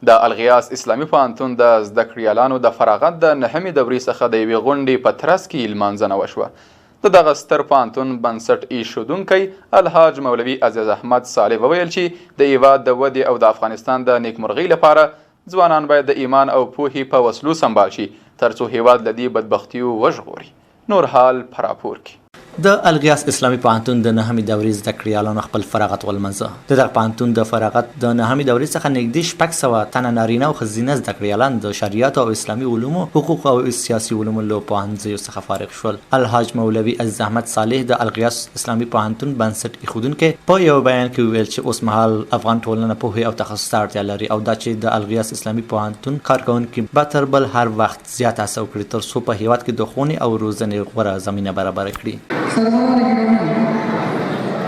د الغیاث اسلامي پوهنتون د زده کړیالانو د فراغت د 9مې دورې څخه د یوې غونډې په ترڅ کې لمانځنه وشوه. د دغه ستر پوهنتون بنسټ ایښودونکی الحاج مولوي عزیز احمد صالح وویل چې د هیواد د ودې او د افغانستان د نیکمرغۍ لپاره ځوانان باید د ایمان او پوهې په وسلو سمبال شي ترڅو هیواد له دې بدبختیو وژغوري. نور حال په راپور کې. د الغیاث اسلامي پوهنتون د 9مې دورې زده کړیالانو خپل فراغت ولمانځه. د دغه پوهنتون د فراغت د 9مې دورې څخه نږدې 600 تنه نارینه او ښځینه زده کړیالان د شریعت او اسلامي علومو، حقوق او سیاسي علومو له پوهنځیو څخه فارغ شول. الحاج مولوي عزیز احمد صالح د الغیاث اسلامي پوهنتون بنسټ ایښودونکی په یو بیان کې وویل چې اوس مهال افغان ټولنه پوهې او تخصص ته اړتیا لري او دا چې د الغیاث اسلامي پوهنتون کارکوونکي به تر بل هر وخت زیات هڅه وکړي تر څو په هیواد کې د ښوونې او روزنې غوره زمینه برابره کړي.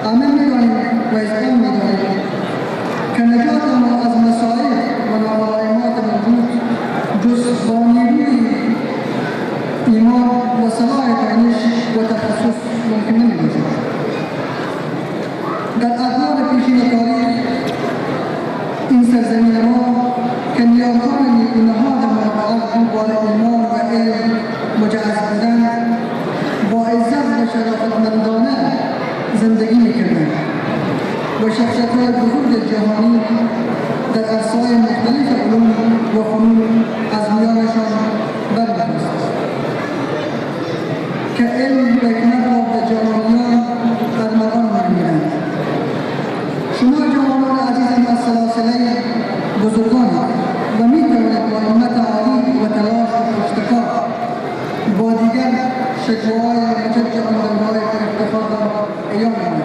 آمن می‌دانیم و اذعان می‌دانیم که نجات ما از مصائب و ناملایمات موجود جز با نیروی ایمان و صلاح دانش و تخصص ممکن نمی‌باشد. در ادوار پیشین تاریخ این سرزمین ما که نیاکان نهاد مربعات با ایمان و علم مجهز بودند با عزت و شرافتمندانه زندگی می‌کردند و شخصیت‌های بزرگ جهانی در عرصه‌های مختلف علوم و فنون از میانشان برمی‌خواست که علم و حکمت را به جهانیان ارمغان می‌گیرند. شما جوانان عزیزم از سلاسله بزرگان و می‌توانید با همت عالی و تلاش و پشتکار با دیگر شکوهای مجد آندرهای افتخار را ایام کنید.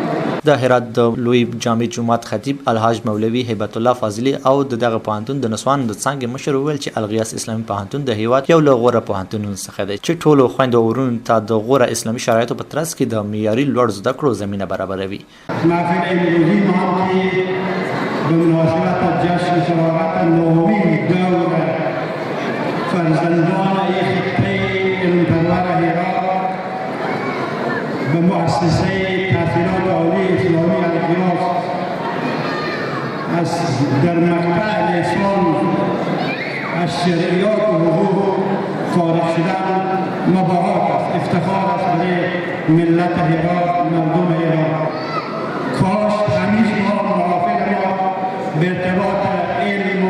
د هرات د لوی جامع جماعت خطیب الحاج مولوي هیبت الله فاضلي او دغه پوهنتون د نسوانو د څانګې مشر وویل چې الغیاث اسلامي پوهنتون د هیواد یو له غوره پوهنتونونو څخه دی چې ټولو خویندو او ورونو ته د غوره اسلامي شرایطو په ترڅ کې د معیاري لوړ زده کړو زمینه برابروي. محفل امروزی ما که به مناسبت جشن فراغت 9مین دور فرزندان خطه علم‌پرور هرات به مؤسسه تحصیلات عالی اسلامی الغیاث در مقطع لیسانس از شرعیات و حقوق فارغ شدن مبارک است. افتخار است برای ملت هرات، مردم هرات. کاش همیشه ما موافق ما به ارتباط علم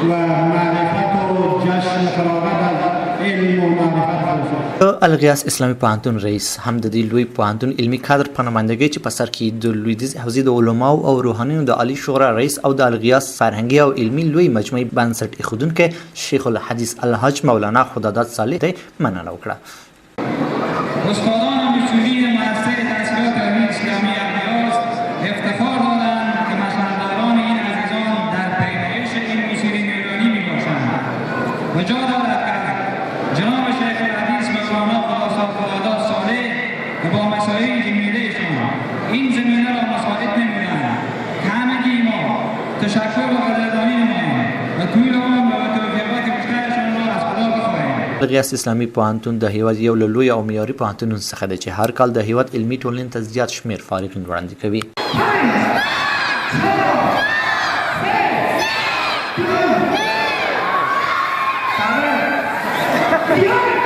و معرفت و جشن فراغت از علم و معرفت باشد. الغیاث اسلامي پوهنتون رئیس هم د دې لوی پوهنتون علمي کادر په نمایندګۍ چې په سر کې د لویدیځ حوزې د علماو او روحانیونو د عالي شورا رئیس او د الغیاث فرهنګي او علمي لوی مجموعې بنسټ ایښودونکی شیخ الحدیث الحاج مولانا خداداد صالح ته مننه وکړه. استادان مسئولین مؤسسه تحصیلات علمی اسلامی الغیاث افتخار دادند که مسندداران این عزیزان در پیدایش این مسیرین ایرانی میباشند و جا دارد که جناب شیخ الحدیث مولانا خداداد صالح که با مسائل جمیلهشان این زمینه را مساعد نمودند که همگی ما تشکر و قدردانی نماییم و طول عمر و توفیقات بیشترشان را از خدا بخواهیم. الغیاث اسلامي پوهنتون د هیواد یو له لوی او معیاري پوهنتونونو څخه دی چې هر کال د هیواد علمي ټولنې ته زیات شمېر فارغین وړاندې کوي. Yeah!